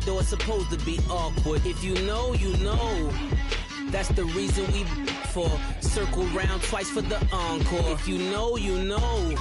though it's supposed to be awkward. If you know, you know. That's the reason we for circle round twice for the encore. If you know, you know.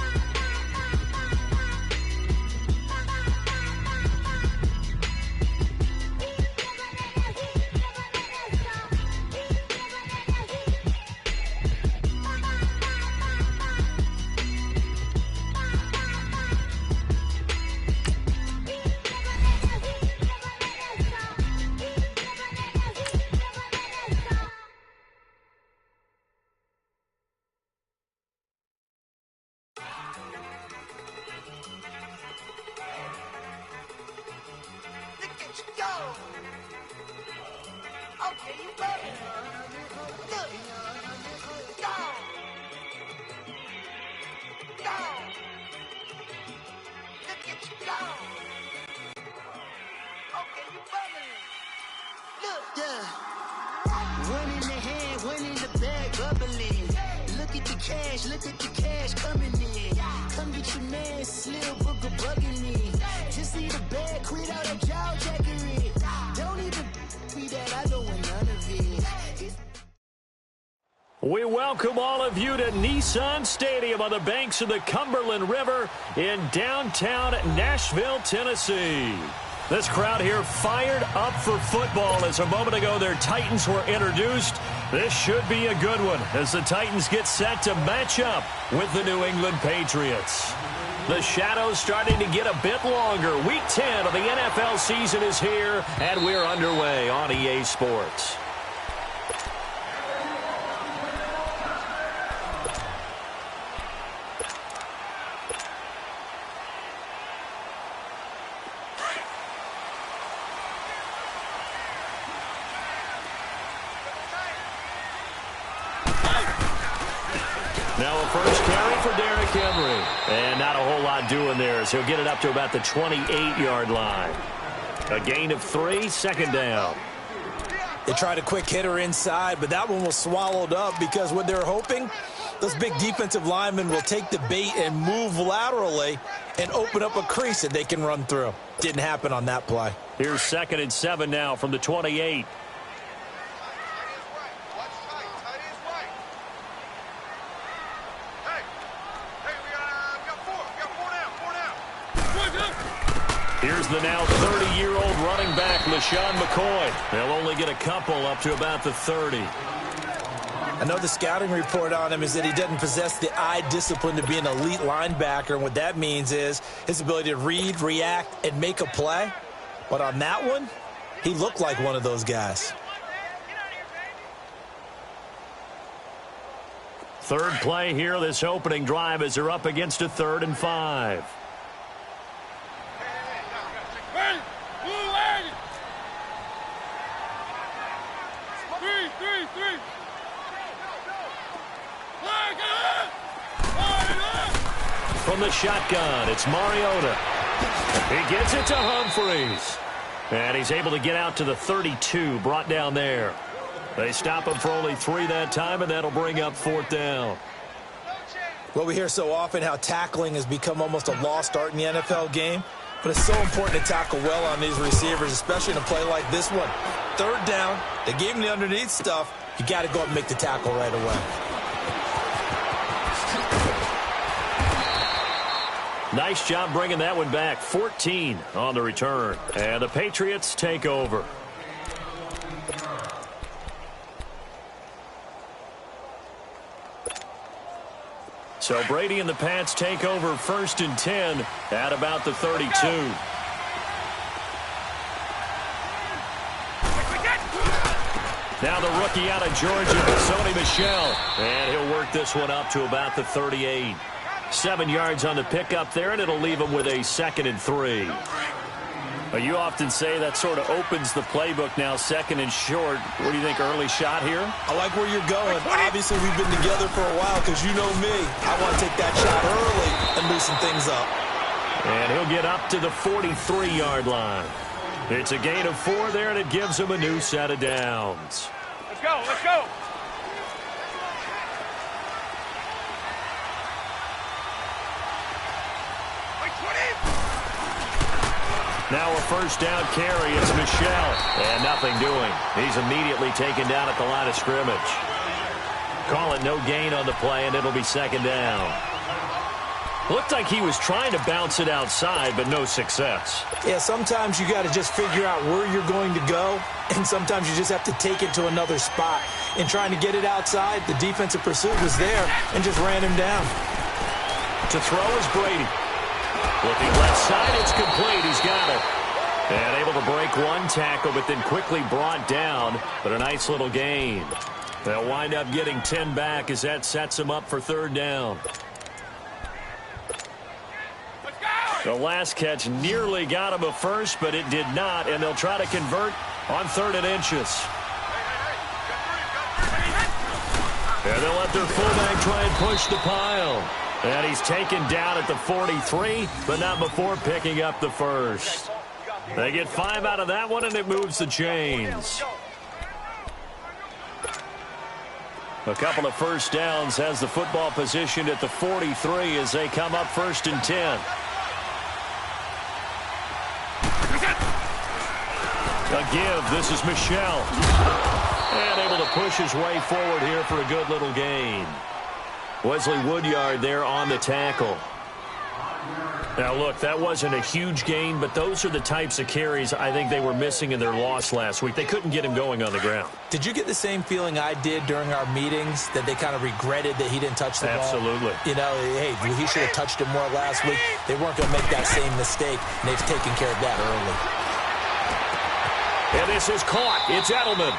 Look at the cash coming in. Come get your man, Slim Booker bugging me. Just see the bag, quit out that jaw jackery. Don't even be that, I don't want none of it. We welcome all of you to Nissan Stadium on the banks of the Cumberland River in downtown Nashville, Tennessee. This crowd here fired up for football as a moment ago their Titans were introduced. This should be a good one as the Titans get set to match up with the New England Patriots. The shadows starting to get a bit longer. Week 10 of the NFL season is here, and we're underway on EA Sports. Now a first carry for Derrick Henry. And not a whole lot doing there as he'll get it up to about the 28-yard line. A gain of 3, second down. They tried a quick hitter inside, but that one was swallowed up because what they're hoping, those big defensive linemen will take the bait and move laterally and open up a crease that they can run through. Didn't happen on that play. Here's 2nd and 7 now from the 28. Here's the now 30-year-old running back, LaShawn McCoy. They'll only get a couple up to about the 30. I know the scouting report on him is that he doesn't possess the eye discipline to be an elite linebacker. And what that means is his ability to read, react, and make a play. But on that one, he looked like one of those guys. Third play here, this opening drive as they're up against a 3rd and 5. From the shotgun, it's Mariota. He gets it to Humphreys. And he's able to get out to the 32, brought down there. They stop him for only 3 that time, and that'll bring up 4th down. Well, we hear so often how tackling has become almost a lost art in the NFL game. But it's so important to tackle well on these receivers, especially in a play like this one. 3rd down, they gave him the underneath stuff. You got to go up and make the tackle right away. Nice job bringing that one back. 14 on the return. And the Patriots take over. So Brady and the Pats take over 1st and 10 at about the 32. Now the rookie out of Georgia, Sony Michel. And he'll work this one up to about the 38. 7 yards on the pickup there, and it'll leave him with a 2nd and 3. Well, you often say that sort of opens the playbook now, 2nd and short. What do you think, early shot here? I like where you're going. Obviously, we've been together for a while because you know me. I want to take that shot early and loosen things up. And he'll get up to the 43-yard line. It's a gain of 4 there, and it gives him a new set of downs. Let's go, let's go. Now a first down carry. It's Michel. And nothing doing. He's immediately taken down at the line of scrimmage. Call it no gain on the play, and it'll be second down. Looked like he was trying to bounce it outside, but no success. Yeah, sometimes you got to just figure out where you're going to go, and sometimes you just have to take it to another spot. In trying to get it outside, the defensive pursuit was there and just ran him down. To throw is Brady. Looking left side, it's complete. He's got it. And able to break one tackle, but then quickly brought down. But a nice little gain. They'll wind up getting 10 back as that sets them up for third down. The last catch nearly got him a first, but it did not, and they'll try to convert on 3rd and inches. And they'll let their fullback try and push the pile. And he's taken down at the 43, but not before picking up the first. They get 5 out of that one, and it moves the chains. A couple of first downs has the football positioned at the 43 as they come up 1st and 10. A give. This is Michel. And able to push his way forward here for a good little gain. Wesley Woodyard there on the tackle. Now, look, that wasn't a huge gain, but those are the types of carries I think they were missing in their loss last week. They couldn't get him going on the ground. Did you get the same feeling I did during our meetings, that they kind of regretted that he didn't touch the ball? Absolutely. You know, hey, he should have touched it more last week. They weren't going to make that same mistake, and they've taken care of that early. And this is caught. It's Edelman.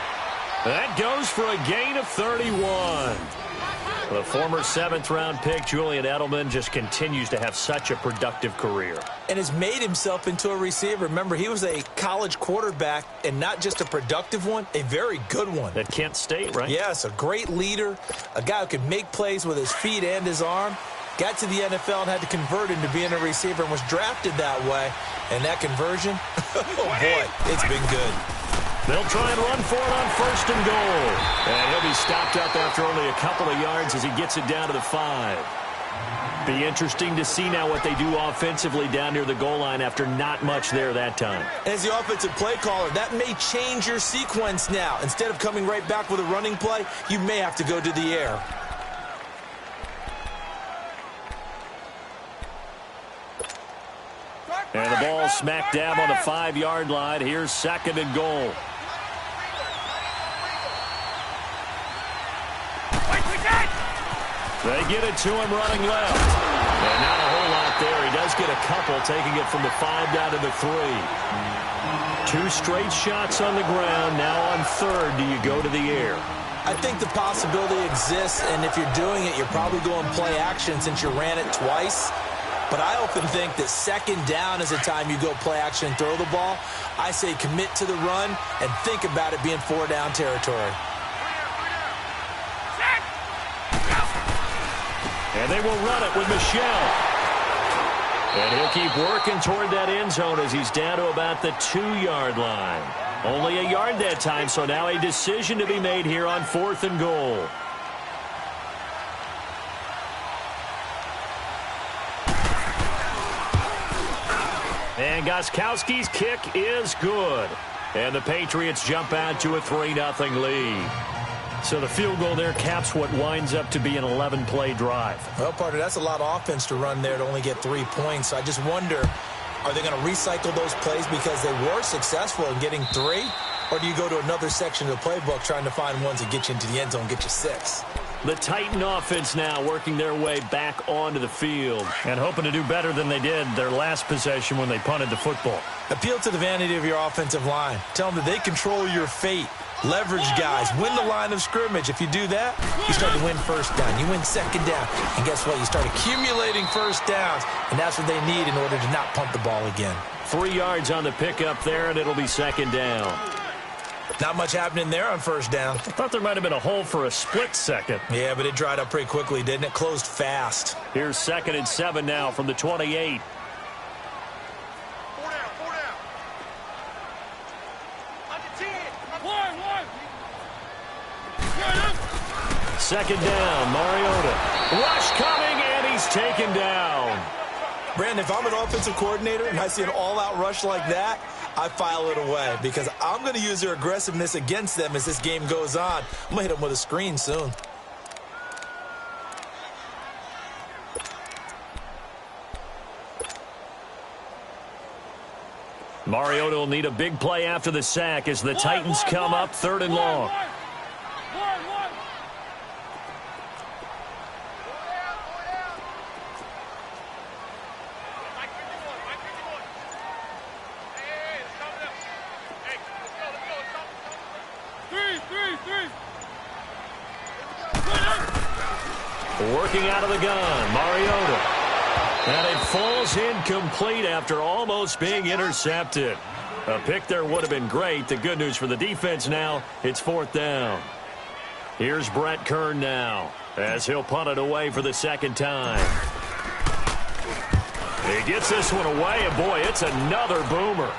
That goes for a gain of 31. The former 7th-round pick, Julian Edelman, just continues to have such a productive career. And has made himself into a receiver. Remember, he was a college quarterback, and not just a productive one, a very good one. At Kent State, right? Yes, a great leader, a guy who could make plays with his feet and his arm. Got to the NFL and had to convert into being a receiver and was drafted that way. And that conversion, oh boy, it's been good. They'll try and run for it on 1st and goal. And he'll be stopped up after only a couple of yards as he gets it down to the 5. Be interesting to see now what they do offensively down near the goal line after not much there that time. As the offensive play caller, that may change your sequence now. Instead of coming right back with a running play, you may have to go to the air. And the ball smack dab on the 5-yard line. Here's 2nd and goal. They get it to him running left. And not a whole lot there. He does get a couple, taking it from the 5 down to the 3. 2 straight shots on the ground. Now on 3rd, do you go to the air? I think the possibility exists, and if you're doing it, you're probably going play action since you ran it twice. But I often think that 2nd down is the time you go play action and throw the ball. I say commit to the run and think about it being 4-down territory. And they will run it with Michel. And he'll keep working toward that end zone as he's down to about the 2-yard line. Only a yard that time, so now a decision to be made here on 4th and goal. And Gostkowski's kick is good. And the Patriots jump out to a 3-0 lead. So the field goal there caps what winds up to be an 11-play drive. Well, partner, that's a lot of offense to run there to only get 3 points. So I just wonder, are they going to recycle those plays because they were successful in getting 3? Or do you go to another section of the playbook trying to find ones that get you into the end zone and get you 6? The Titan offense now working their way back onto the field and hoping to do better than they did their last possession when they punted the football. Appeal to the vanity of your offensive line. Tell them that they control your fate. Leverage guys. Win the line of scrimmage. If you do that, you start to win 1st down. You win 2nd down. And guess what? You start accumulating 1st downs. And that's what they need in order to not punt the ball again. 3 yards on the pickup there, and it'll be 2nd down. Not much happening there on 1st down. I thought there might have been a hole for a split second. Yeah, but it dried up pretty quickly, didn't it? Closed fast. Here's 2nd and 7 now from the 28. 2nd down, Mariota. Rush coming, and he's taken down. Brandon, if I'm an offensive coordinator and I see an all-out rush like that, I file it away because I'm going to use their aggressiveness against them as this game goes on. I'm going to hit them with a screen soon. Mariota will need a big play after the sack as the Titans come up 3rd and long. Working out of the gun, Mariota. And it falls incomplete after almost being intercepted. A pick there would have been great. The good news for the defense now, it's 4th down. Here's Brett Kern now as he'll punt it away for the 2nd time. He gets this one away, and boy, it's another boomer.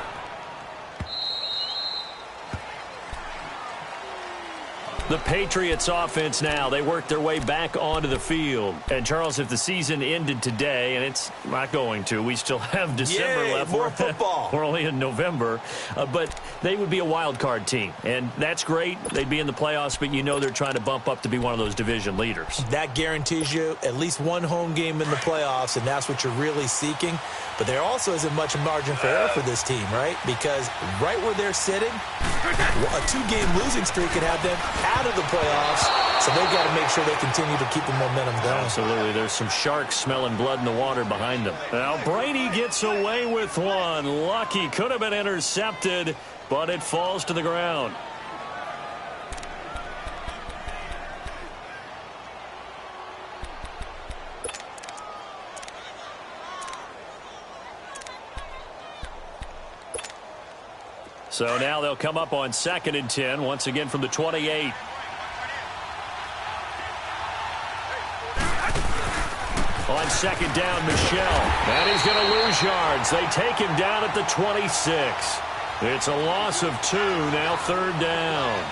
The Patriots offense now, they work their way back onto the field. And, Charles, if the season ended today, and it's not going to, we still have December left. More football. We're only in November. But they would be a wild card team. And that's great. They'd be in the playoffs, but you know they're trying to bump up to be one of those division leaders. That guarantees you at least one home game in the playoffs, and that's what you're really seeking. But there also isn't much margin for error for this team, right? Because right where they're sitting, a 2-game losing streak could have them out of the playoffs, so they've got to make sure they continue to keep the momentum going. Absolutely. There's some sharks smelling blood in the water behind them. Now Brady gets away with one. Lucky. Could have been intercepted, but it falls to the ground. So now they'll come up on 2nd and 10, once again from the 28. On 2nd down, Michel. And he's going to lose yards. They take him down at the 26. It's a loss of 2, now 3rd down.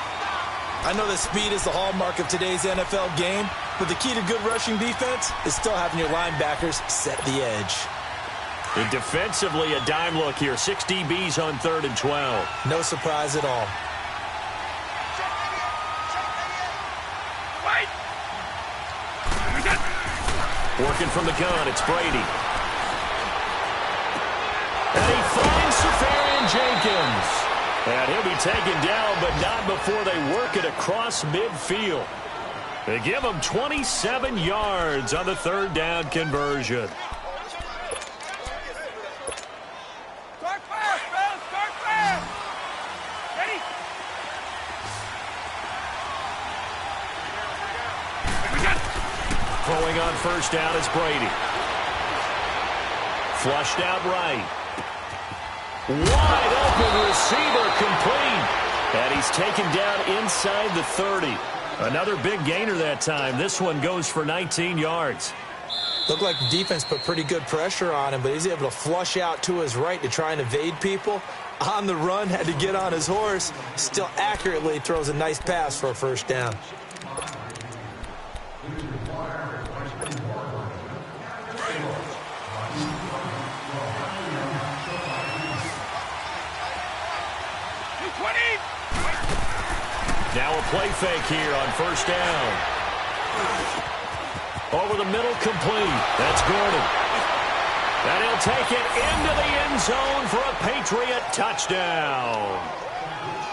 I know that speed is the hallmark of today's NFL game, but the key to good rushing defense is still having your linebackers set the edge. And defensively, a dime look here. 6 DBs on 3rd and 12. No surprise at all. Working from the gun, it's Brady. And he finds Safarian-Jenkins. And he'll be taken down, but not before they work it across midfield. They give him 27 yards on the 3rd down conversion. Throwing on 1st down is Brady. Flushed out right. Wide open receiver complete. And he's taken down inside the 30. Another big gainer that time. This one goes for 19 yards. Looked like the defense put pretty good pressure on him, but he's able to flush out to his right to try and evade people. On the run, had to get on his horse. Still accurately throws a nice pass for a 1st down. Now a play fake here on 1st down. Over the middle, complete. That's Gordon. And he'll take it into the end zone for a Patriot touchdown.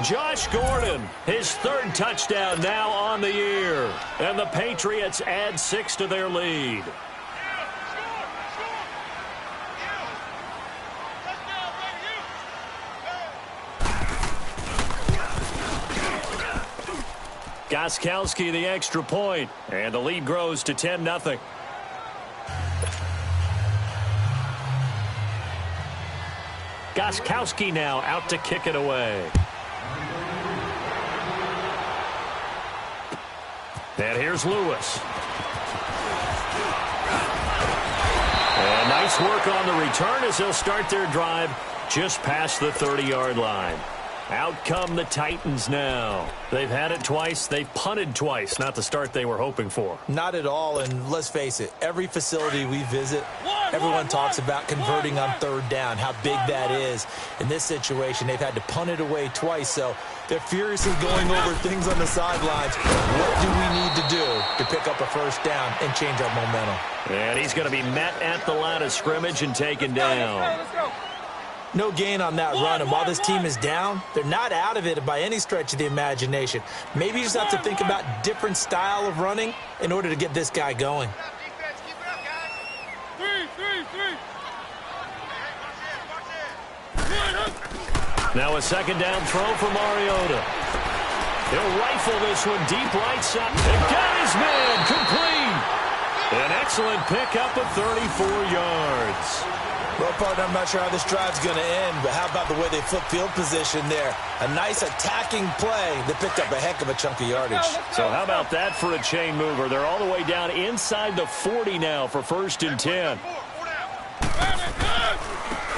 Josh Gordon, his 3rd touchdown now on the year. And the Patriots add 6 to their lead. Gostkowski the extra point, and the lead grows to 10-0. Gostkowski now out to kick it away. And here's Lewis. And nice work on the return as they'll start their drive just past the 30-yard line. Out come the Titans now. They've had it twice. They've punted twice. Not the start they were hoping for. Not at all, and let's face it, every facility we visit, everyone talks about converting on third down, how big that is. In this situation, they've had to punt it away twice, so they're furiously going over things on the sidelines. What do we need to do to pick up a first down and change our momentum? And he's going to be met at the line of scrimmage and taken down. Let's go. No gain on that run, and while this team is down, they're not out of it by any stretch of the imagination. Maybe you just have to think about different style of running in order to get this guy going. Now a second down throw for Mariota. He'll rifle this one deep right side. They got his man complete. An excellent pickup of 34 yards. Well, partner, I'm not sure how this drive's going to end, but how about the way they flip field position there? A nice attacking play that picked up a heck of a chunk of yardage. So how about that for a chain mover? They're all the way down inside the 40 now for 1st and 10.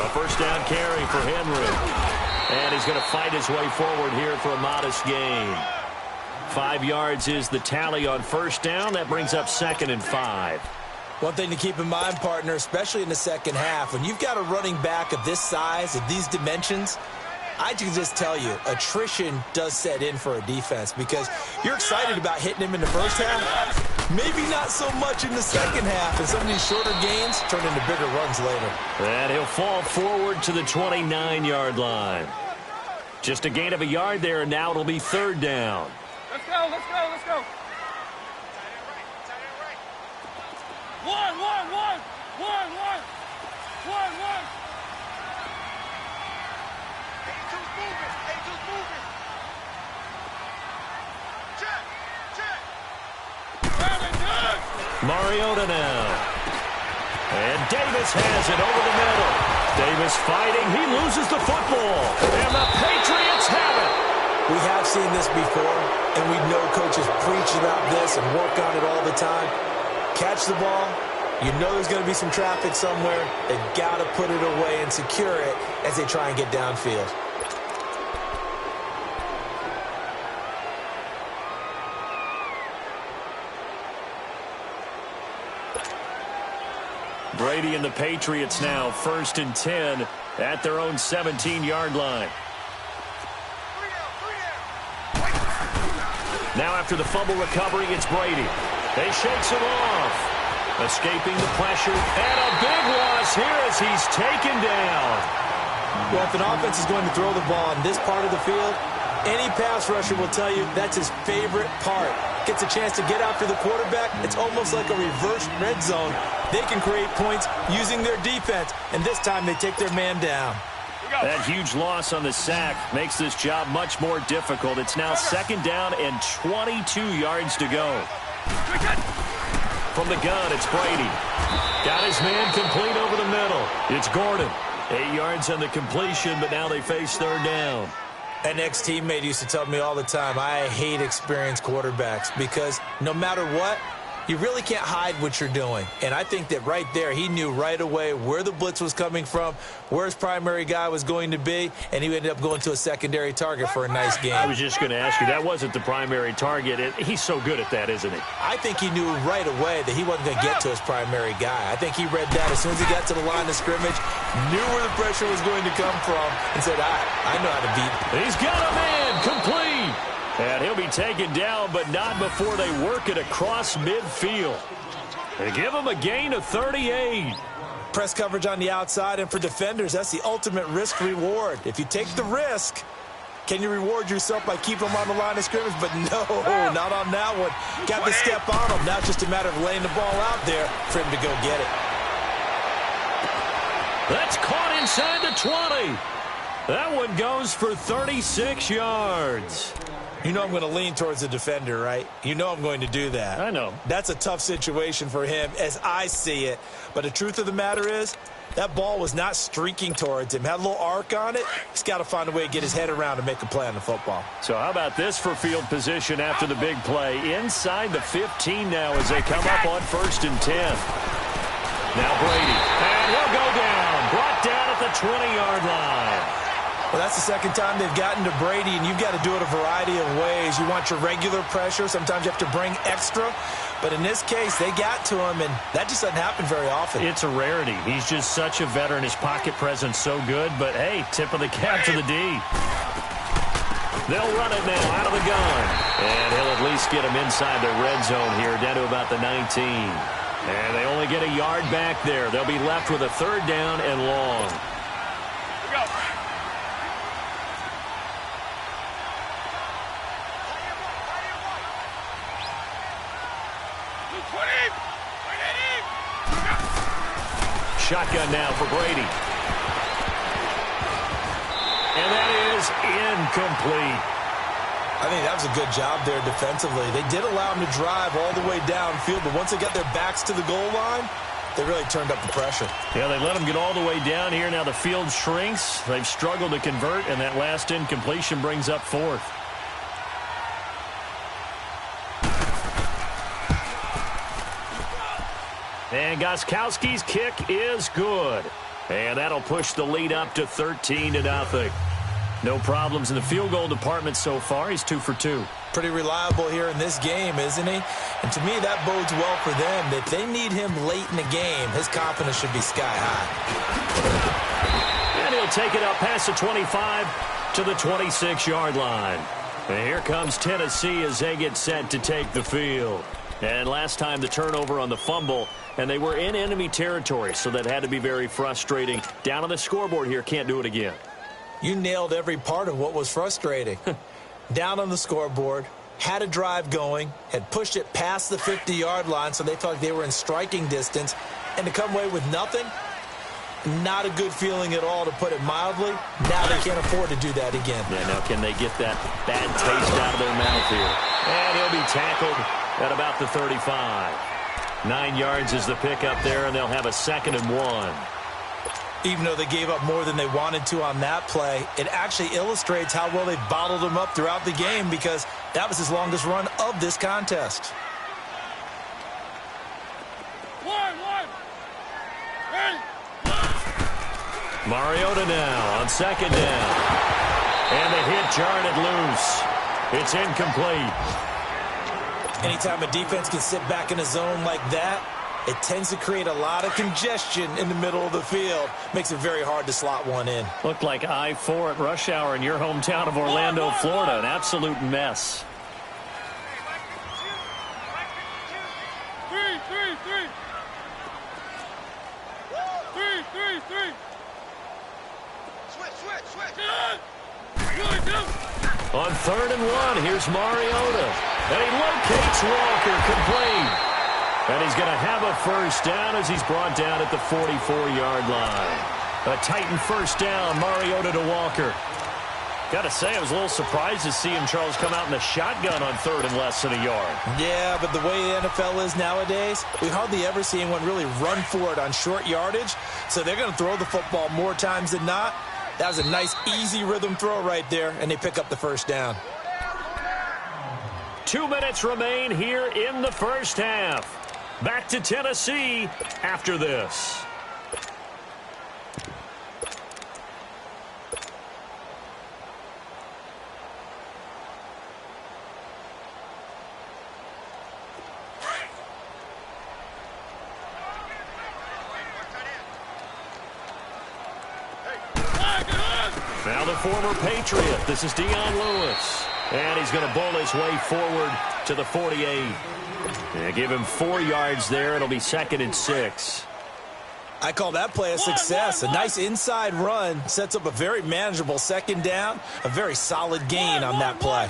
A first down carry for Henry. And he's going to fight his way forward here for a modest gain. 5 yards is the tally on first down. That brings up 2nd and 5. One thing to keep in mind, partner, especially in the second half, when you've got a running back of this size, of these dimensions, I can just tell you, attrition does set in for a defense because you're excited about hitting him in the first half, maybe not so much in the second half, and some of these shorter gains turn into bigger runs later. And he'll fall forward to the 29-yard line. Just a gain of a yard there, and now it'll be 3rd down. Let's go, let's go, let's go. One. A2's moving. Check. Mariota now. And Davis has it over the middle. Davis fighting. He loses the football. And the Patriots have it. We have seen this before, and we know coaches preach about this and work on it all the time. Catch the ball. You know there's going to be some traffic somewhere. They've got to put it away and secure it as they try and get downfield. Brady and the Patriots now 1st and 10 at their own 17-yard line. Now after the fumble recovery, it's Brady. They shakes him off. Escaping the pressure, and a big loss here as he's taken down. Well, if an offense is going to throw the ball in this part of the field, any pass rusher will tell you that's his favorite part. Gets a chance to get after the quarterback. It's almost like a reverse red zone. They can create points using their defense, and this time they take their man down. That huge loss on the sack makes this job much more difficult. It's now 2nd down and 22 yards to go. From the gun, it's Brady. Got his man complete over the middle. It's Gordon. 8 yards on the completion, but now they face 3rd down. An ex-teammate used to tell me all the time, I hate experienced quarterbacks because no matter what, you really can't hide what you're doing. And I think that right there, he knew right away where the blitz was coming from, where his primary guy was going to be, and he ended up going to a secondary target for a nice game. I was just going to ask you, that wasn't the primary target. He's so good at that, isn't he? I think he knew right away that he wasn't going to get to his primary guy. I think he read that as soon as he got to the line of scrimmage, knew where the pressure was going to come from, and said, I know how to beat. He's got a man complete. And he'll be taken down, but not before they work it across midfield. They give him a gain of 38. Press coverage on the outside, and for defenders, that's the ultimate risk-reward. If you take the risk, can you reward yourself by keeping him on the line of scrimmage? But no, not on that one. Got the step on him. Now it's just a matter of laying the ball out there for him to go get it. That's caught inside the 20. That one goes for 36 yards. You know I'm going to lean towards the defender, right? You know I'm going to do that. I know. That's a tough situation for him as I see it. But the truth of the matter is, that ball was not streaking towards him. Had a little arc on it. He's got to find a way to get his head around and make a play on the football. So how about this for field position after the big play? Inside the 15 now as they come up on 1st and 10. Now Brady. And he'll go down. Brought down at the 20-yard line. Well, that's the second time they've gotten to Brady, and you've got to do it a variety of ways. You want your regular pressure. Sometimes you have to bring extra. But in this case, they got to him, and that just doesn't happen very often. It's a rarity. He's just such a veteran. His pocket presence so good. But, hey, tip of the cap to the D. They'll run it now out of the gun. And he'll at least get him inside the red zone here, down to about the 19. And they only get a yard back there. They'll be left with a third down and long. Shotgun now for Brady. And that is incomplete. I think that was a good job there defensively. They did allow him to drive all the way downfield, but once they got their backs to the goal line, they really turned up the pressure. Yeah, they let him get all the way down here. Now the field shrinks. They've struggled to convert, and that last incompletion brings up fourth. And Gostkowski's kick is good. And that'll push the lead up to 13-0. No problems in the field goal department so far. He's 2 for 2. Pretty reliable here in this game, isn't he? And to me, that bodes well for them. If they need him late in the game, his confidence should be sky high. And he'll take it up past the 25 to the 26-yard line. And here comes Tennessee as they get set to take the field. And last time the turnover on the fumble, and they were in enemy territory, so that had to be very frustrating. Down on the scoreboard here, can't do it again. You nailed every part of what was frustrating. Down on the scoreboard, had a drive going, had pushed it past the 50-yard line, so they felt like they were in striking distance, and to come away with nothing, not a good feeling at all, to put it mildly. Now they can't afford to do that again. Yeah, now can they get that bad taste out of their mouth here? And he'll be tackled at about the 35. 9 yards is the pickup there, and they'll have a 2nd and 1. Even though they gave up more than they wanted to on that play, it actually illustrates how well they bottled them up throughout the game, because that was his longest run of this contest. Mariota now on 2nd down. And the hit jarred it loose. It's incomplete. Anytime a defense can sit back in a zone like that, it tends to create a lot of congestion in the middle of the field. Makes it very hard to slot one in. Looked like I-4 at rush hour in your hometown of Orlando, Florida. An absolute mess. On 3rd and 1, here's Mariota. And he locates Walker, complete. And he's going to have a first down as he's brought down at the 44-yard line. A Titan first down, Mariota to Walker. Got to say, I was a little surprised to see him, Charles, come out in the shotgun on 3rd and less than a yard. Yeah, but the way the NFL is nowadays, we hardly ever see anyone really run for it on short yardage. So they're going to throw the football more times than not. That was a nice, easy rhythm throw right there, and they pick up the first down. 2 minutes remain here in the first half. Back to Tennessee after this. Now the former Patriot. This is Dion Lewis. And he's going to bowl his way forward to the 48. And give him 4 yards there. It'll be 2nd and 6. I call that play a success. A nice inside run sets up a very manageable 2nd down. A very solid gain on that play.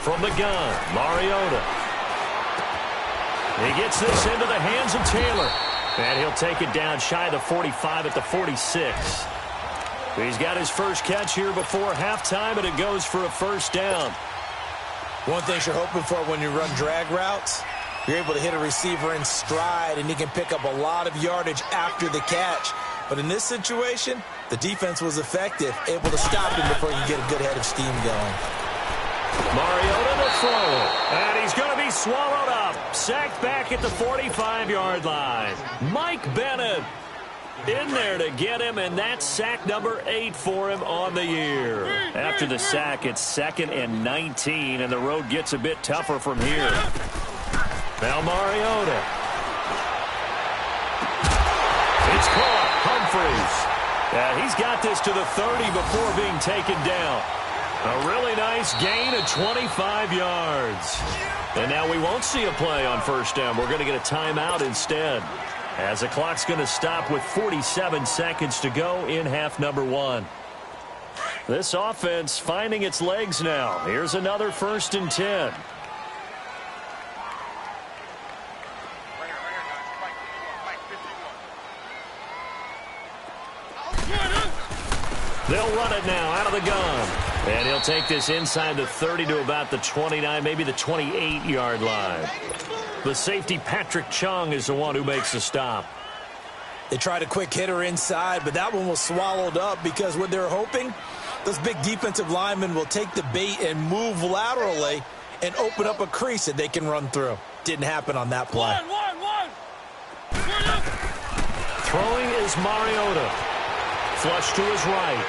From the gun, Mariota. He gets this into the hands of Taylor. And he'll take it down shy of the 45 at the 46. He's got his first catch here before halftime, and it goes for a first down. One thing you're hoping for when you run drag routes, you're able to hit a receiver in stride, and he can pick up a lot of yardage after the catch. But in this situation, the defense was effective, able to stop him before you get a good head of steam going. Mariota to throw. And he's going to be swallowed up. Sacked back at the 45-yard line. Mike Bennett in there to get him, and that's sack number 8 for him on the year. After the sack, it's 2nd and 19, and the road gets a bit tougher from here. Now Mariota. It's caught. Humphreys. He's got this to the 30 before being taken down. A really nice gain of 25 yards. And now we won't see a play on first down. We're going to get a timeout instead, as the clock's going to stop with 47 seconds to go in half number 1. This offense finding its legs now. Here's another 1st and 10. They'll run it now out of the gun. And he'll take this inside the 30 to about the 29, maybe the 28-yard line. The safety, Patrick Chung, is the one who makes the stop. They tried a quick hitter inside, but that one was swallowed up because what they're hoping, those big defensive linemen will take the bait and move laterally and open up a crease that they can run through. Didn't happen on that play. Throwing is Mariota. Flush to his right.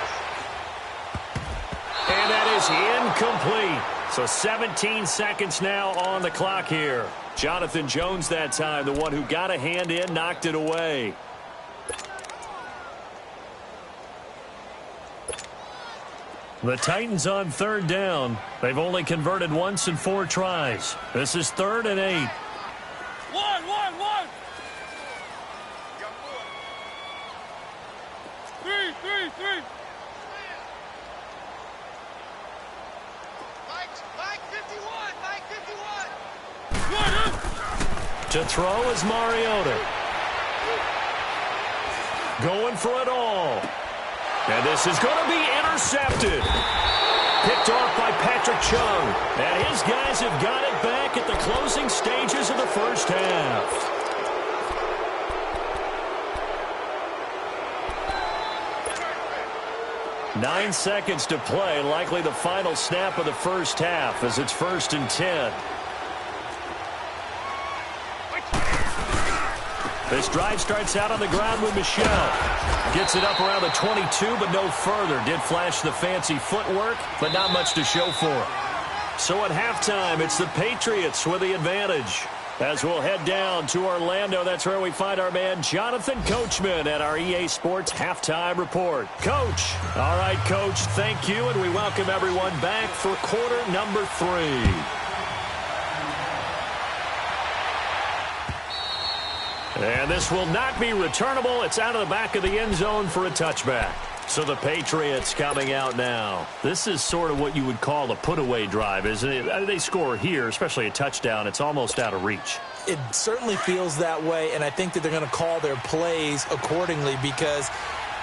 And that is incomplete. So 17 seconds now on the clock here. Jonathan Jones that time, the one who got a hand in, knocked it away. The Titans on 3rd down. They've only converted once in 4 tries. This is 3rd and 8. One. Three. Mike 51. To throw is Mariota. Going for it all. And this is going to be intercepted. Picked off by Patrick Chung. And his guys have got it back at the closing stages of the first half. Nine seconds to play, likely the final snap of the first half as it's 1st and 10. This drive starts out on the ground with Michel. Gets it up around the 22, but no further. Did flash the fancy footwork, but not much to show for it. So at halftime, it's the Patriots with the advantage. As we'll head down to Orlando, that's where we find our man Jonathan Coachman at our EA Sports Halftime Report. Coach. All right, Coach, thank you, and we welcome everyone back for quarter number 3. And this will not be returnable. It's out of the back of the end zone for a touchback. So the Patriots coming out now. This is sort of what you would call a put-away drive, isn't it? They score here, especially a touchdown. It's almost out of reach. It certainly feels that way, and I think that they're going to call their plays accordingly because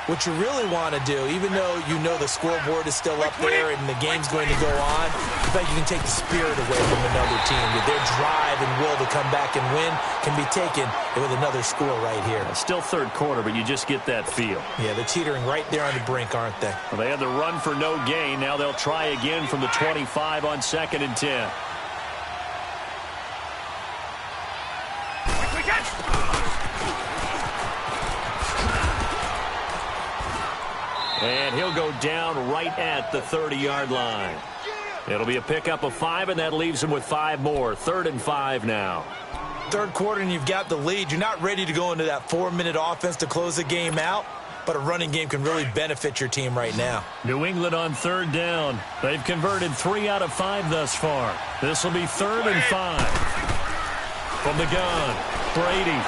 what you really want to do, even though you know the scoreboard is still up there and the game's going to go on, I think you can take the spirit away from another team. Their drive and will to come back and win can be taken with another score right here. Still 3rd quarter, but you just get that feel. Yeah, they're teetering right there on the brink, aren't they? Well, they had the run for no gain. Now they'll try again from the 25 on 2nd and 10. And he'll go down right at the 30-yard line. It'll be a pickup of 5, and that leaves him with 5 more. 3rd and 5 now. 3rd quarter, and you've got the lead. You're not ready to go into that 4-minute offense to close the game out, but a running game can really benefit your team right now. New England on 3rd down. They've converted 3 out of 5 thus far. This will be 3rd and 5. From the gun, Brady.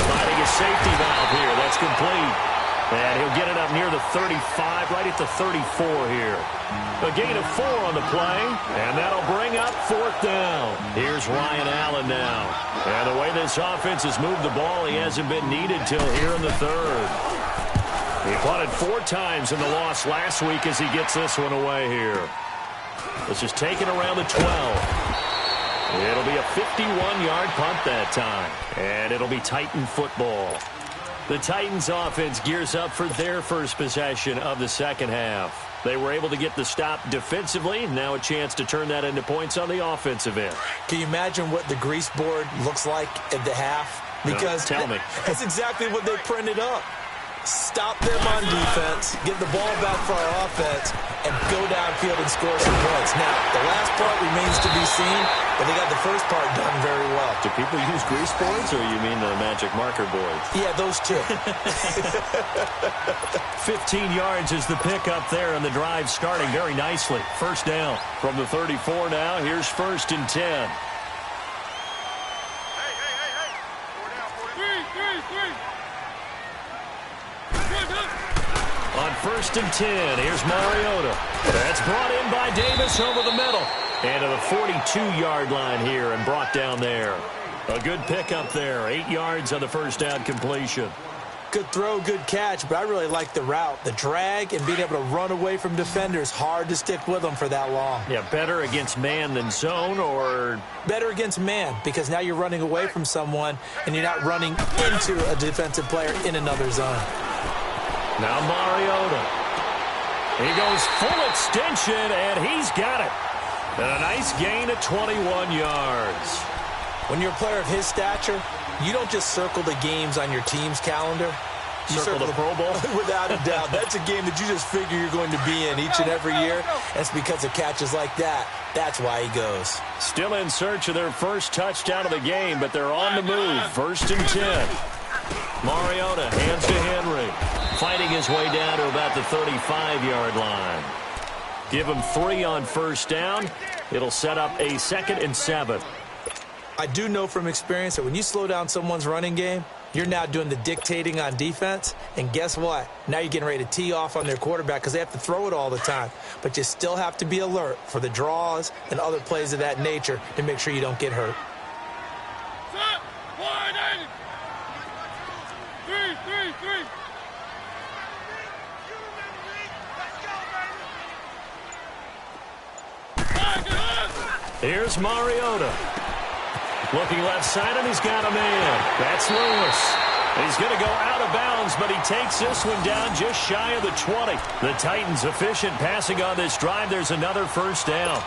Finding a safety valve here. That's complete. And he'll get it up near the 35, right at the 34 here. A gain of 4 on the play, and that'll bring up 4th down. Here's Ryan Allen now. And the way this offense has moved the ball, he hasn't been needed till here in the 3rd. He punted 4 times in the loss last week as he gets this one away here. This is taken around the 12. It'll be a 51-yard punt that time, and it'll be Titan football. The Titans offense gears up for their first possession of the second half. They were able to get the stop defensively. Now a chance to turn that into points on the offensive end. Can you imagine what the grease board looks like at the half? Because tell me. That's exactly what they printed up. Stop them on defense, get the ball back for our offense, and go downfield and score some points. Now, the last part remains to be seen, but they got the first part done very well. Do people use grease boards, or you mean the magic marker boards? Yeah, those two. 15 yards is the pickup there, and the drive starting very nicely. First down from the 34 now. Here's 1st and 10. On 1st and 10, here's Mariota. That's brought in by Davis over the middle. And to the 42-yard line here and brought down there. A good pickup there. 8 yards on the first down completion. Good throw, good catch, but I really like the route. The drag and being able to run away from defenders. Hard to stick with them for that long. Yeah, better against man than zone, or? Better against man, because now you're running away from someone and you're not running into a defensive player in another zone. Now Mariota. He goes full extension, and he's got it. And a nice gain of 21 yards. When you're a player of his stature, you don't just circle the games on your team's calendar. You circle the Pro Bowl? Without a doubt. That's a game that you just figure you're going to be in each and every year. That's because of catches like that. That's why he goes. Still in search of their first touchdown of the game, but they're on the move. 1st and 10. Mariota hands to Henry. Fighting his way down to about the 35-yard line. Give him 3 on first down. It'll set up a 2nd and 7. I do know from experience that when you slow down someone's running game, you're now doing the dictating on defense. And guess what? Now you're getting ready to tee off on their quarterback because they have to throw it all the time. But you still have to be alert for the draws and other plays of that nature to make sure you don't get hurt. Set, 180. 3. Here's Mariota. Looking left side, and he's got a man. That's Lewis. He's going to go out of bounds, but he takes this one down just shy of the 20. The Titans efficient passing on this drive. There's another first down.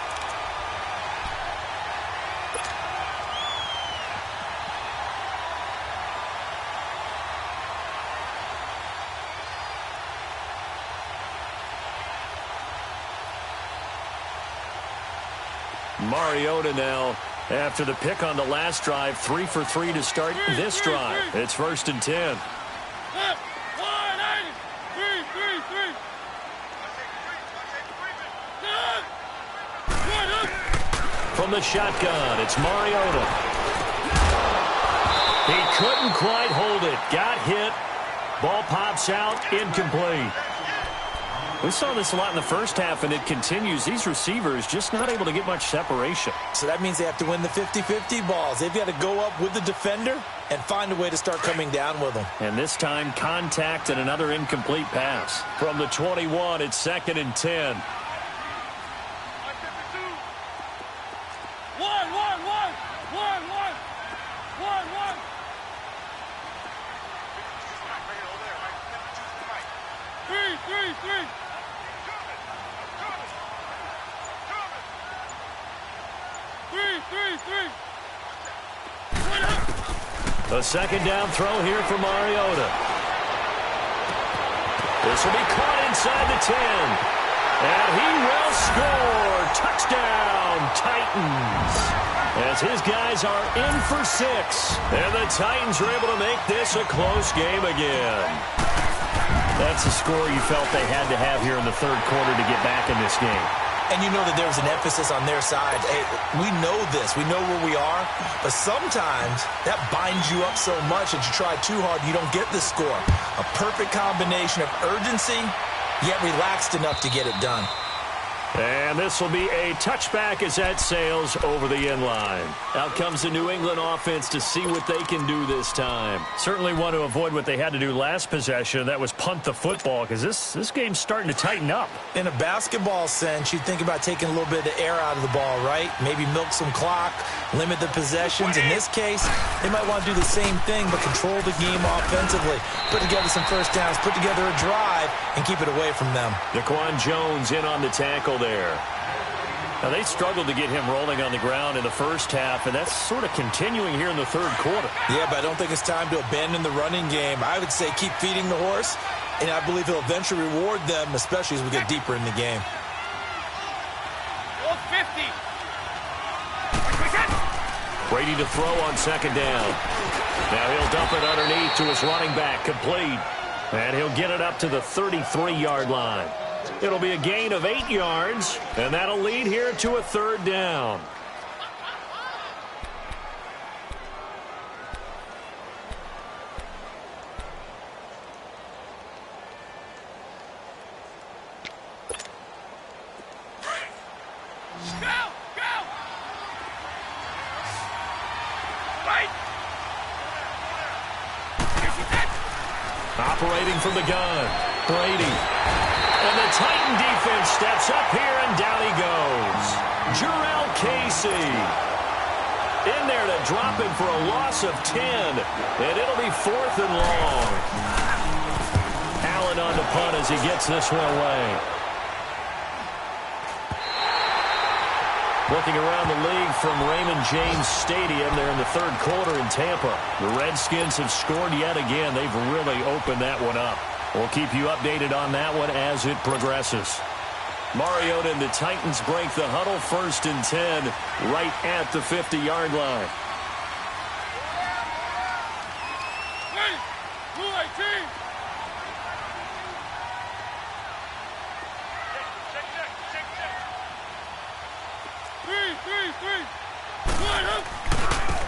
Mariota now, after the pick on the last drive, 3 for 3 to start this drive. It's 1st and 10. From the shotgun, it's Mariota. He couldn't quite hold it. Got hit. Ball pops out, incomplete. We saw this a lot in the first half, and it continues. These receivers just not able to get much separation. So that means they have to win the 50-50 balls. They've got to go up with the defender and find a way to start coming down with them. And this time, contact and another incomplete pass. From the 21, it's 2nd and 10. A 2nd down throw here for Mariota. This will be caught inside the 10. And he will score. Touchdown, Titans. As his guys are in for 6. And the Titans are able to make this a close game again. That's the score you felt they had to have here in the 3rd quarter to get back in this game. And you know that there's an emphasis on their side. Hey, we know this. We know where we are. But sometimes that binds you up so much that you try too hard, you don't get the score. A perfect combination of urgency, yet relaxed enough to get it done. And this will be a touchback as that sails over the end line. Out comes the New England offense to see what they can do this time. Certainly want to avoid what they had to do last possession. That was punt the football, because this game's starting to tighten up. In a basketball sense, you think about taking a little bit of the air out of the ball, right? Maybe milk some clock, limit the possessions. In this case, they might want to do the same thing, but control the game offensively. Put together some first downs, put together a drive, and keep it away from them. Daquan Jones in on the tackle there. Now, they struggled to get him rolling on the ground in the first half, and that's sort of continuing here in the third quarter. Yeah, but I don't think it's time to abandon the running game. I would say keep feeding the horse, and I believe he'll eventually reward them, especially as we get deeper in the game. 50. Brady to throw on second down. Now he'll dump it underneath to his running back, complete. And he'll get it up to the 33-yard line. It'll be a gain of 8 yards, and that'll lead here to a third down. Operating from the gun, Brady. And the Titan defense steps up here, and down he goes. Jurrell Casey in there to drop him for a loss of 10. And it'll be 4th and long. Allen on the punt as he gets this one away. Looking around the league from Raymond James Stadium there in the third quarter in Tampa. The Redskins have scored yet again. They've really opened that one up. We'll keep you updated on that one as it progresses. Mariota and the Titans break the huddle, 1st and 10, right at the 50-yard line.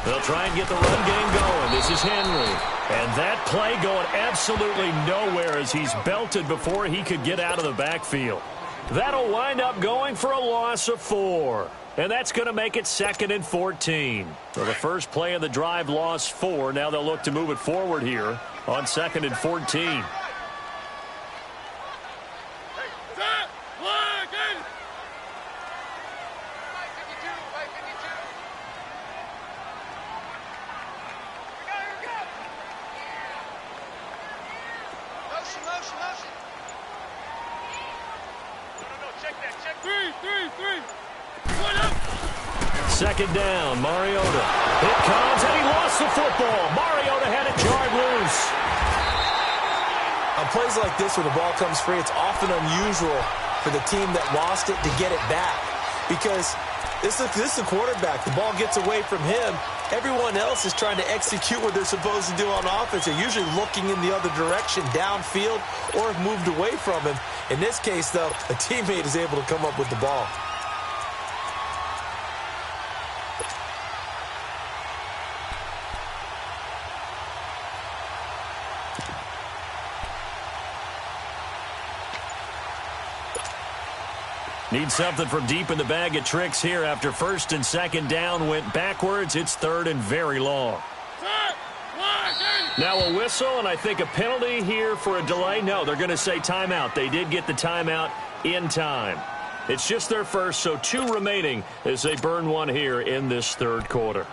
They'll try and get the run game going. This is Henry. And that play going absolutely nowhere as he's belted before he could get out of the backfield. That'll wind up going for a loss of 4. And that's going to make it 2nd and 14. So the first play of the drive lost 4. Now they'll look to move it forward here on 2nd and 14. Second down, Mariota. It comes, and he lost the football. Mariota had it jarred loose. On plays like this where the ball comes free, it's often unusual for the team that lost it to get it back. Because this is the quarterback. The ball gets away from him. Everyone else is trying to execute what they're supposed to do on offense. They're usually looking in the other direction, downfield, or have moved away from him. In this case, though, a teammate is able to come up with the ball. Need something from deep in the bag of tricks here after 1st and 2nd down went backwards. It's 3rd and very long. Now a whistle, and I think a penalty here for a delay. No, they're going to say timeout. They did get the timeout in time. It's just their first, so 2 remaining as they burn one here in this third quarter.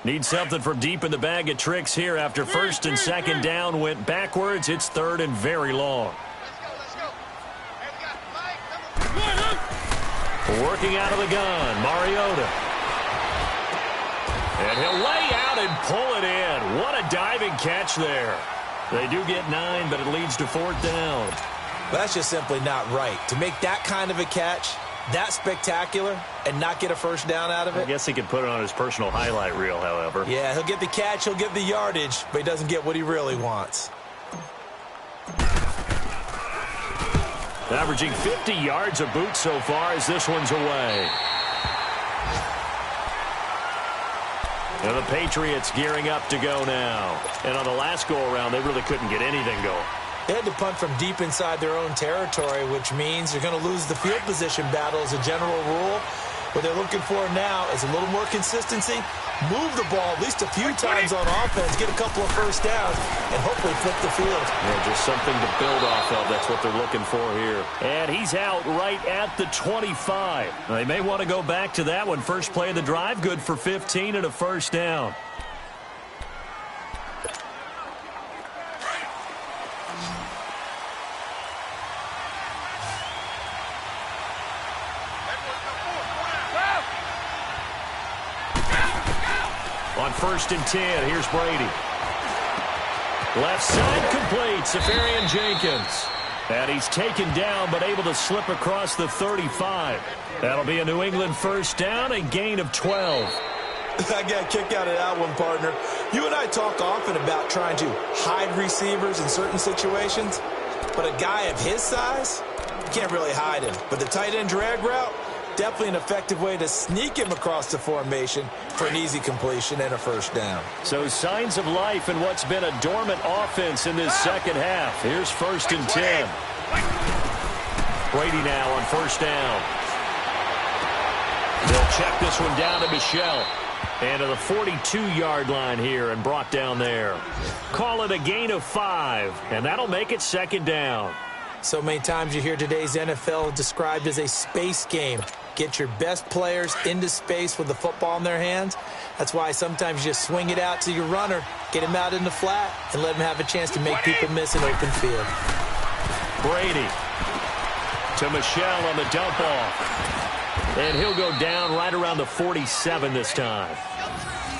Need something from deep in the bag of tricks here after 1st and 2nd down went backwards. It's 3rd and very long. Working out of the gun, Mariota. And he'll lay out and pull it in. What a diving catch there. They do get 9, but it leads to 4th down. But that's just simply not right. To make that kind of a catch, that spectacular, and not get a first down out of it. I guess he could put it on his personal highlight reel, however. Yeah, he'll get the catch, he'll get the yardage, but he doesn't get what he really wants. Averaging 50 yards a boot so far as this one's away. And the Patriots gearing up to go now. And on the last go-around, they really couldn't get anything going. They had to punt from deep inside their own territory, which means you're going to lose the field position battle as a general rule. What they're looking for now is a little more consistency, move the ball at least a few times on offense, get a couple of first downs, and hopefully flip the field. Yeah, just something to build off of. That's what they're looking for here. And he's out right at the 25. They may want to go back to that one. First play of the drive, good for 15 and a first down. On 1st and 10, here's Brady. Left side complete, Safarian Jenkins. And he's taken down, but able to slip across the 35. That'll be a New England first down, a gain of 12. I got a kick out of that one, partner. You and I talk often about trying to hide receivers in certain situations, but a guy of his size, you can't really hide him. But the tight end drag route, definitely an effective way to sneak him across the formation for an easy completion and a first down. So signs of life in what's been a dormant offense in this second half. Here's 1st and 10. Brady now on first down. They'll check this one down to Michel. And to the 42-yard line here and brought down there. Call it a gain of 5, and that'll make it 2nd down. So many times you hear today's NFL described as a space game. Get your best players into space with the football in their hands. That's why sometimes you just swing it out to your runner, get him out in the flat, and let him have a chance to make people miss an open field. Brady to Michel on the dump off. And he'll go down right around the 47 this time.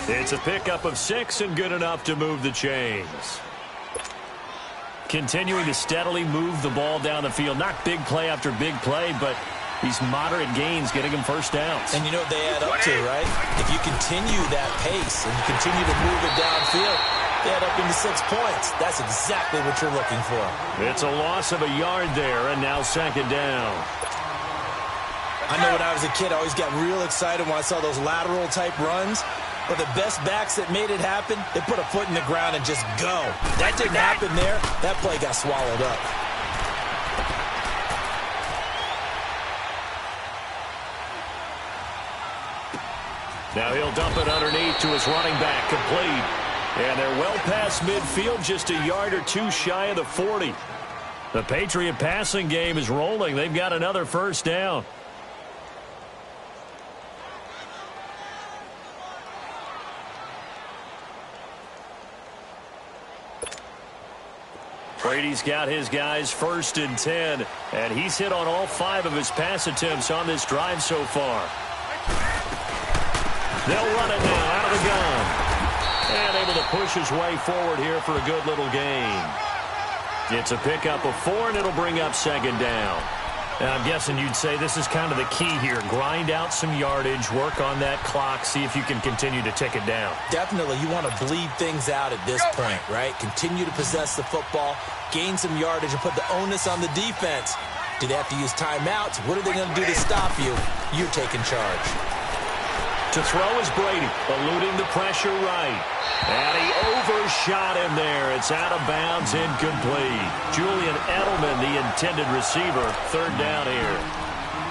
It's a pickup of 6 and good enough to move the chains. Continuing to steadily move the ball down the field. Not big play after big play, but these moderate gains getting him first downs. And you know what they add up to, right? If you continue that pace and you continue to move it downfield, they add up into 6 points. That's exactly what you're looking for. It's a loss of a yard there, and now 2nd down. I know when I was a kid, I always got real excited when I saw those lateral-type runs. But the best backs that made it happen, they put a foot in the ground and just go. That didn't happen there. That play got swallowed up. Now he'll dump it underneath to his running back, complete. And they're well past midfield, just a yard or 2 shy of the 40. The Patriot passing game is rolling. They've got another first down. Brady's got his guys 1st and 10, and he's hit on all 5 of his pass attempts on this drive so far. They'll run it now out of the gun. And able to push his way forward here for a good little gain. It's a pickup of 4, and it'll bring up 2nd down. And I'm guessing you'd say this is kind of the key here. Grind out some yardage, work on that clock, see if you can continue to tick it down. Definitely, you want to bleed things out at this point, right? Continue to possess the football, gain some yardage, and put the onus on the defense. Do they have to use timeouts? What are they going to do to stop you? You're taking charge. To throw is Brady, eluding the pressure right. And he overshot him there. It's out of bounds, incomplete. Julian Edelman, the intended receiver, 3rd down here.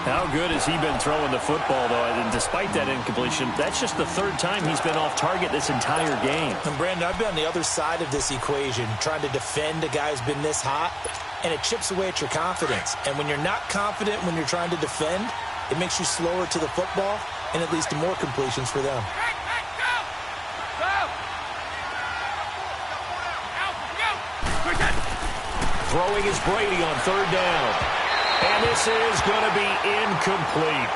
How good has he been throwing the football, though? And despite that incompletion, that's just the 3rd time he's been off target this entire game. And Brandon, I've been on the other side of this equation, trying to defend a guy who's been this hot, and it chips away at your confidence. And when you're not confident when you're trying to defend, it makes you slower to the football, and it leads to more completions for them. Throwing is Brady on 3rd down. And this is going to be incomplete.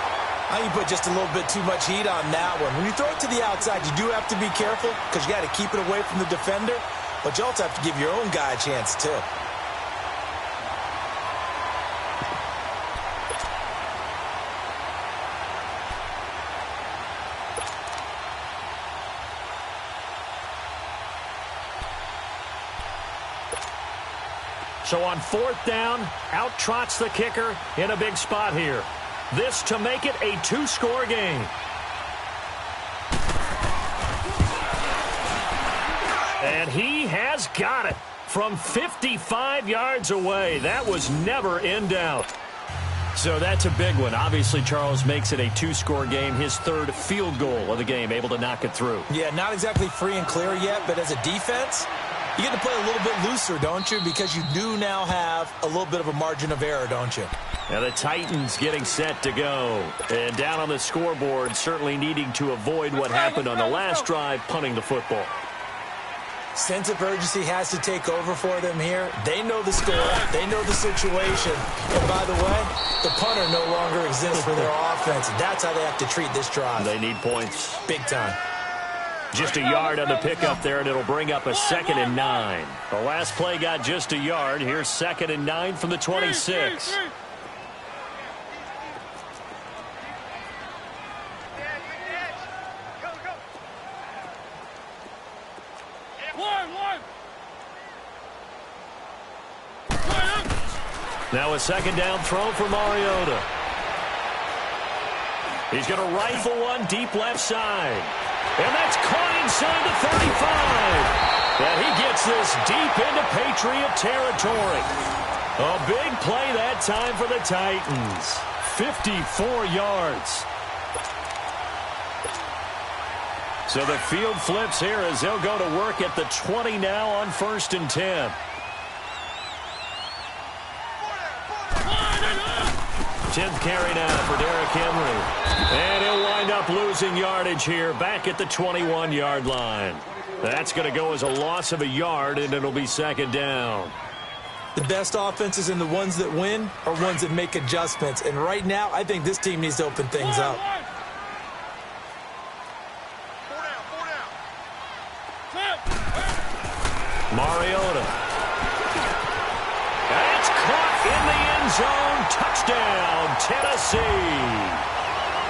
I think you put just a little bit too much heat on that one. When you throw it to the outside, you do have to be careful because you got to keep it away from the defender, but you also have to give your own guy a chance too. So on 4th down, out trots the kicker in a big spot here. This to make it a 2-score game. And he has got it from 55 yards away. That was never in doubt. So that's a big one. Obviously, Charles makes it a 2-score game. His 3rd field goal of the game, able to knock it through. Yeah, not exactly free and clear yet, but as a defense, you get to play a little bit looser, don't you? Because you do now have a little bit of a margin of error, don't you? Now the Titans getting set to go. And down on the scoreboard, certainly needing to avoid what happened on the last drive, punting the football. Sense of urgency has to take over for them here. They know the score. They know the situation. And by the way, the punter no longer exists for their offense. That's how they have to treat this drive. They need points. Big time. Just a yard on the pickup there, and it'll bring up a 2nd and 9. The last play got just a yard. Here's 2nd and 9 from the 26. Now a 2nd down throw for Mariota. He's going to rifle one deep left side. And that's caught inside the 35. And he gets this deep into Patriot territory. A big play that time for the Titans. 54 yards. So the field flips here as they'll go to work at the 20 now on 1st and 10. 10th carry now for Derrick Henry. And he'll wind up losing yardage here back at the 21-yard line. That's going to go as a loss of a yard, and it'll be 2nd down. The best offenses and the ones that win are ones that make adjustments. And right now, I think this team needs to open things up. Mariota. That's caught in the end zone. Touchdown, Tennessee.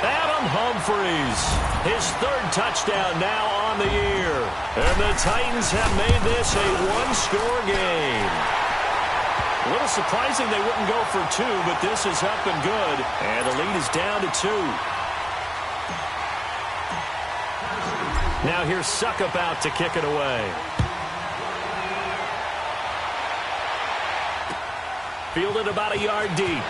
Adam Humphries, his 3rd touchdown now on the year. And the Titans have made this a 1-score game. A little surprising they wouldn't go for 2, but this is up and good. And the lead is down to 2. Now here's Suckup out to kick it away. Fielded about a yard deep.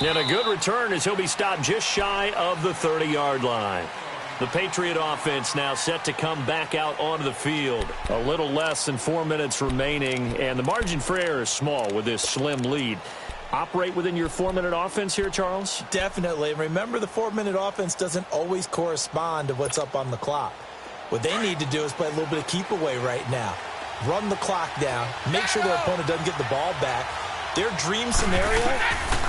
And a good return as he'll be stopped just shy of the 30-yard line. The Patriot offense now set to come back out onto the field. A little less than 4 minutes remaining, and the margin for error is small with this slim lead. Operate within your 4-minute offense here, Charles? Definitely. And remember, the 4-minute offense doesn't always correspond to what's up on the clock. What they need to do is play a little bit of keep away right now. Run the clock down. Make sure their opponent doesn't get the ball back. Their dream scenario,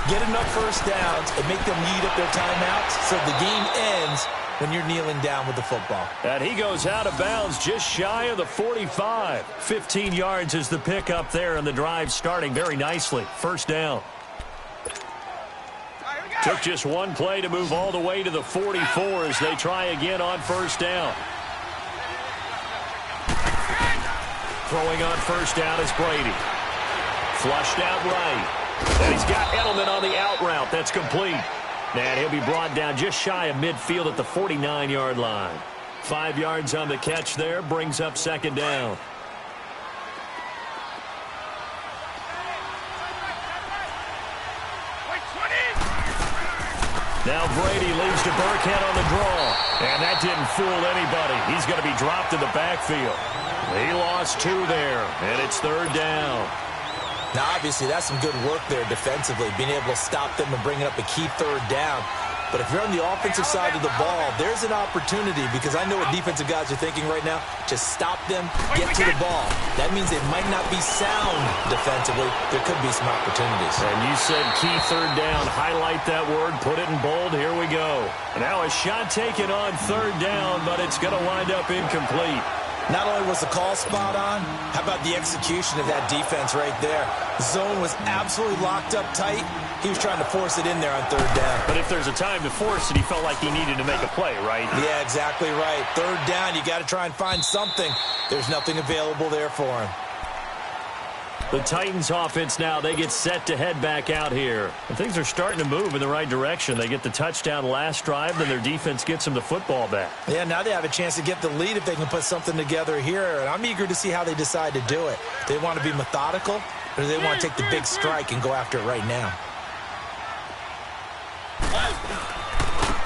get enough first downs and make them eat up their timeouts so the game ends when you're kneeling down with the football. And he goes out of bounds just shy of the 45. 15 yards is the pickup there, and the drive starting very nicely. 1st down. Took just one play to move all the way to the 44 as they try again on 1st down. Throwing on 1st down is Brady. Flushed out right. And he's got Edelman on the out route. That's complete. And he'll be brought down just shy of midfield at the 49-yard line. 5 yards on the catch there. Brings up 2nd down. Now Brady leaves to Burkhead on the draw. And that didn't fool anybody. He's going to be dropped in the backfield. He lost 2 there, and it's 3rd down. Now, obviously, that's some good work there defensively, being able to stop them and bringing up a key 3rd down. But if you're on the offensive side of the ball, there's an opportunity, because I know what defensive guys are thinking right now. Just stop them, get to the ball. That means they might not be sound defensively. There could be some opportunities. And you said key 3rd down. Highlight that word. Put it in bold. Here we go. Now a shot taken on 3rd down, but it's going to wind up incomplete. Not only was the call spot on, how about the execution of that defense right there? The zone was absolutely locked up tight. He was trying to force it in there on third down. But if there's a time to force it, he felt like he needed to make a play, right? Yeah, exactly right. Third down, you got to try and find something. There's nothing available there for him. The Titans offense now, they get set to head back out here. And things are starting to move in the right direction. They get the touchdown last drive, then their defense gets them the football back. Yeah, now they have a chance to get the lead if they can put something together here. And I'm eager to see how they decide to do it. They want to be methodical, or do they want to take the big strike and go after it right now?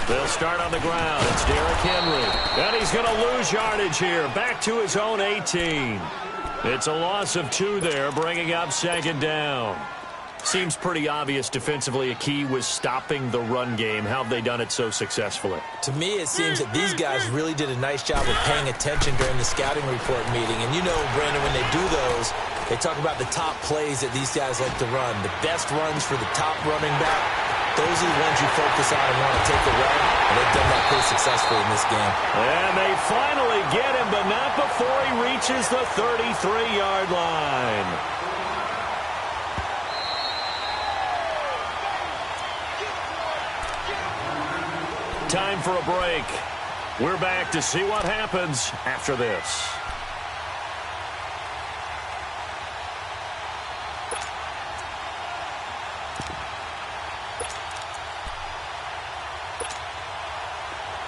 They'll start on the ground. It's Derrick Henry. And he's going to lose yardage here. Back to his own 18. It's a loss of 2 there, bringing up second down. Seems pretty obvious defensively a key was stopping the run game. How have they done it so successfully? To me, it seems that these guys really did a nice job of paying attention during the scouting report meeting. And you know, Brandon, when they do those, they talk about the top plays that these guys like to run. The best runs for the top running back. Those are the ones you focus on and want to take away, and they've done that pretty successfully in this game. And they finally get him, but not before he reaches the 33-yard line. Time for a break. We're back to see what happens after this.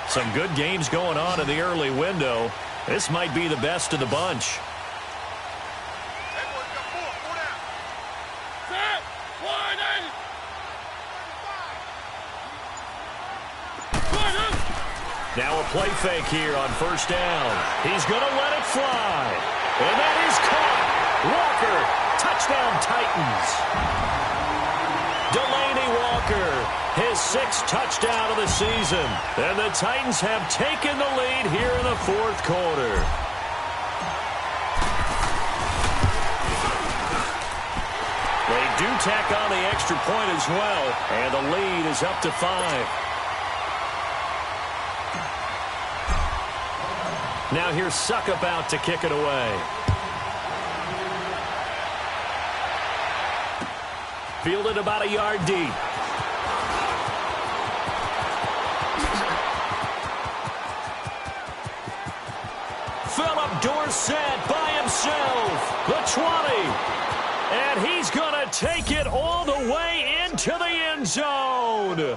Some good games going on in the early window. This might be the best of the bunch. Now a play fake here on first down. He's going to let it fly. And that is caught. Walker, touchdown Titans. Delaney Walker, his 6th touchdown of the season. And the Titans have taken the lead here in the 4th quarter. They do tack on the extra point as well. And the lead is up to 5. Now here's Suckup out to kick it away. Fielded about a yard deep. Philip Dorsett by himself. The 20. And he's going to take it all the way into the end zone.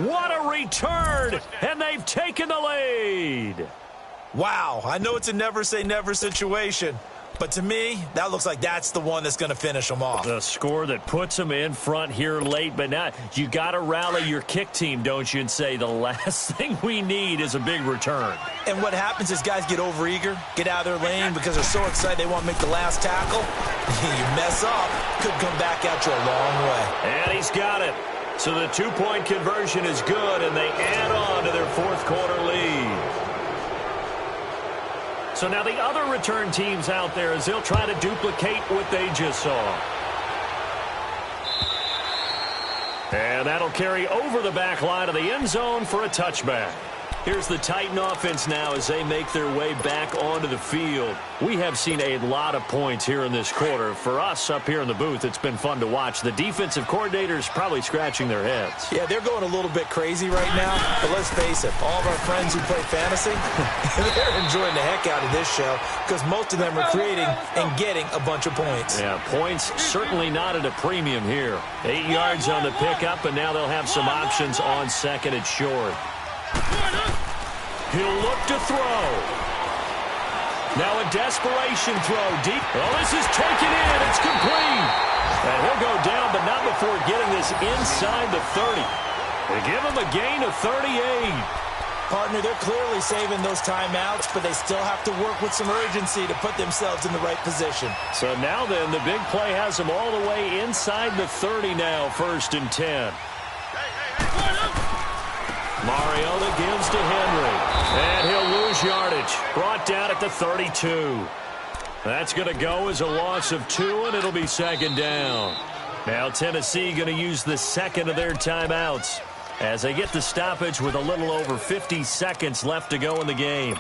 What a return. And they've taken the lead. Wow, I know it's a never-say-never situation, but to me, that looks like that's the one that's going to finish them off. The score that puts them in front here late, but now you got to rally your kick team, don't you, and say the last thing we need is a big return. And what happens is guys get overeager, get out of their lane because they're so excited they want to make the last tackle. You mess up, could come back at you a long way. And he's got it. So the 2-point conversion is good, and they add on to their 4th quarter lead. So now the other return teams out there as they'll try to duplicate what they just saw. And that'll carry over the back line of the end zone for a touchback. Here's the Titan offense now as they make their way back onto the field. We have seen a lot of points here in this quarter. For us up here in the booth, it's been fun to watch. The defensive coordinators probably scratching their heads. Yeah, they're going a little bit crazy right now. But let's face it, all of our friends who play fantasy, they're enjoying the heck out of this show because most of them are creating and getting a bunch of points. Yeah, points certainly not at a premium here. 8 yards on the pickup, and now they'll have some options on second and short. He'll look to throw. Now a desperation throw deep. Oh, this is taken in. It's complete. And he'll go down, but not before getting this inside the 30. They give him a gain of 38. Partner, they're clearly saving those timeouts, but they still have to work with some urgency to put themselves in the right position. So now then, the big play has them all the way inside the 30 now, 1st and 10. Mariota gives to Henry, and he'll lose yardage. Brought down at the 32. That's going to go as a loss of 2, and it'll be 2nd down. Now Tennessee going to use the 2nd of their timeouts as they get the stoppage with a little over 50 seconds left to go in the game.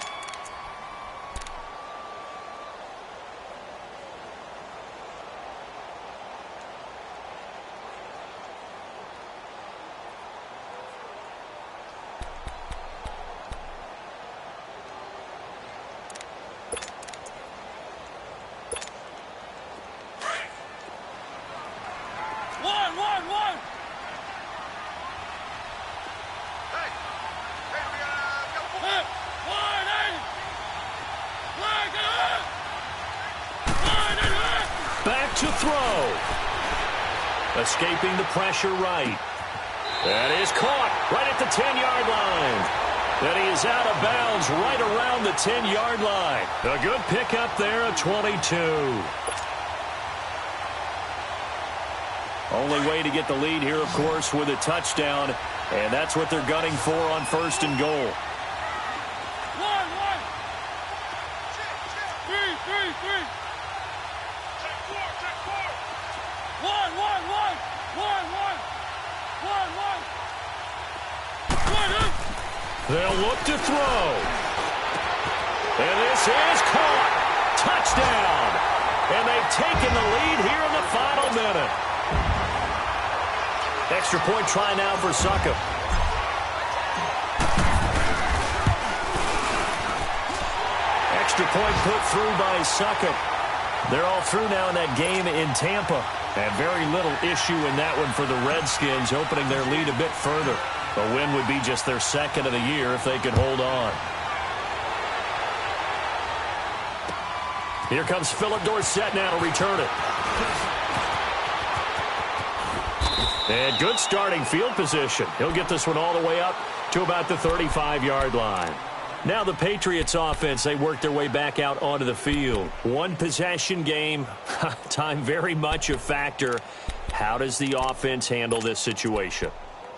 Escaping the pressure right. That is caught right at the 10-yard line. And he is out of bounds right around the 10-yard line. A good pickup there at 22. Only way to get the lead here, of course, with a touchdown. And that's what they're gunning for on 1st and goal. They'll look to throw. And this is caught. Touchdown. And they've taken the lead here in the final minute. Extra point try now for Succop. Extra point put through by Succop. They're all through now in that game in Tampa. And very little issue in that one for the Redskins, opening their lead a bit further. A win would be just their 2nd of the year if they could hold on. Here comes Philip Dorsett now to return it. And good starting field position. He'll get this one all the way up to about the 35-yard line. Now the Patriots offense, they work their way back out onto the field. One possession game, time very much a factor. How does the offense handle this situation?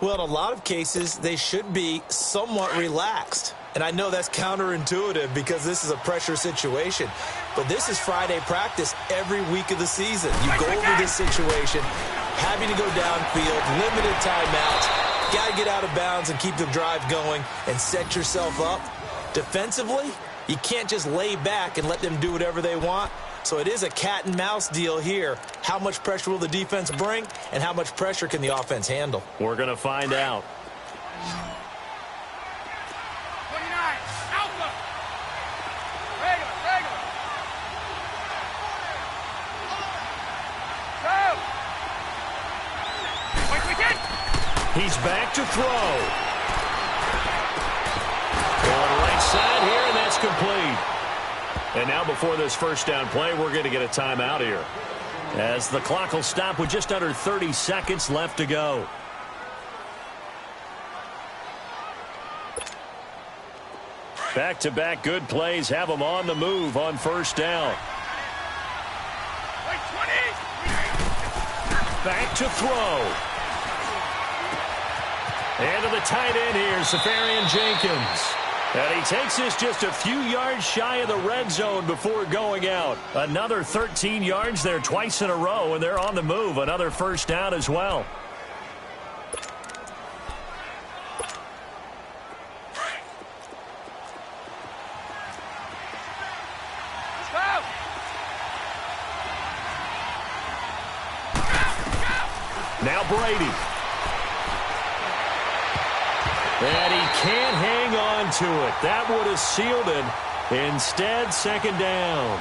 Well, in a lot of cases, they should be somewhat relaxed. And I know that's counterintuitive because this is a pressure situation. But this is Friday practice every week of the season. You go over this situation, having to go downfield, limited timeouts, got to get out of bounds and keep the drive going and set yourself up. Defensively, you can't just lay back and let them do whatever they want. So it is a cat and mouse deal here. How much pressure will the defense bring, and how much pressure can the offense handle? We're going to find out. 29, Alpha. Regular. Go. He's back to throw. Going right side here, and that's complete. And now before this first down play, we're going to get a timeout here, as the clock will stop with just under 30 seconds left to go. Back-to-back good plays have them on the move on first down. Back to throw. And to the tight end here, Safarian Jenkins. And he takes this just a few yards shy of the red zone before going out. Another 13 yards there twice in a row, and they're on the move. Another first down as well. Now Brady. And he can't hang on to it. That would have sealed it. Instead, second down.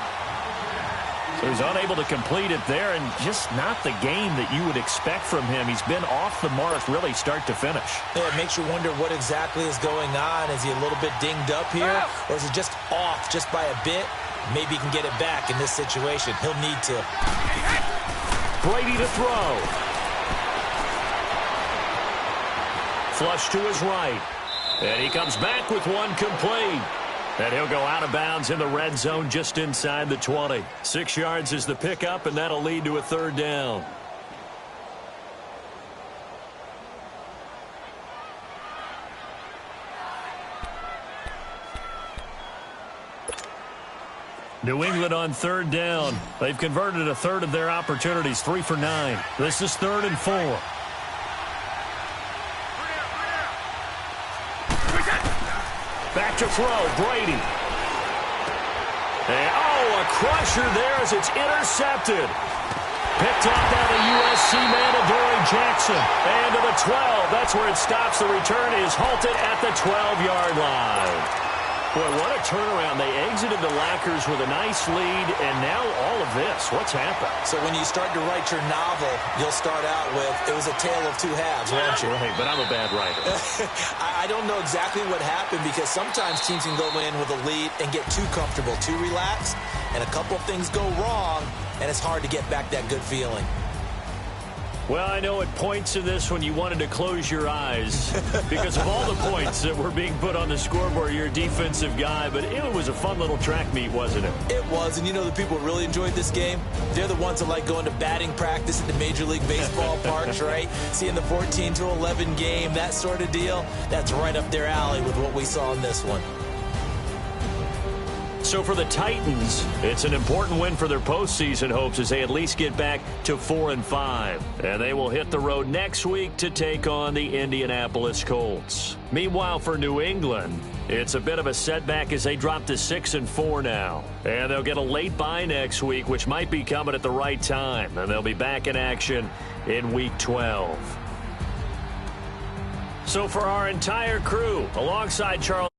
So he's unable to complete it there, and just not the game that you would expect from him. He's been off the mark really start to finish. Yeah, it makes you wonder what exactly is going on. Is he a little bit dinged up here, or is it just off just by a bit? Maybe he can get it back in this situation. He'll need to. Brady to throw. Flush to his right. And he comes back with one complete. And he'll go out of bounds in the red zone just inside the 20. 6 yards is the pickup, and that'll lead to a third down. New England on third down. They've converted a third of their opportunities, 3 for 9. This is 3rd and 4. Back to throw, Brady. And, a crusher there as it's intercepted. Picked off by the USC man, Adoree Jackson. And to the 12. That's where it stops. The return is halted at the 12-yard line. Boy, what a turnaround. They exited the Lackers with a nice lead, and now all of this. What's happened? So when you start to write your novel, you'll start out with, it was a tale of two halves, won't you? Right, but I'm a bad writer. I don't know exactly what happened, because sometimes teams can go in with a lead and get too comfortable, too relaxed, and a couple things go wrong, and it's hard to get back that good feeling. Well, I know at points in this when you wanted to close your eyes because of all the points that were being put on the scoreboard. You're a defensive guy, but it was a fun little track meet, wasn't it? It was, and you know the people who really enjoyed this game? They're the ones that like going to batting practice at the Major League Baseball parks, right? Seeing the 14-11 game, that sort of deal. That's right up their alley with what we saw in this one. So for the Titans, it's an important win for their postseason hopes as they at least get back to 4-5. And they will hit the road next week to take on the Indianapolis Colts. Meanwhile, for New England, it's a bit of a setback as they drop to 6-4 now. And they'll get a late bye next week, which might be coming at the right time. And they'll be back in action in Week 12. So for our entire crew, alongside Charles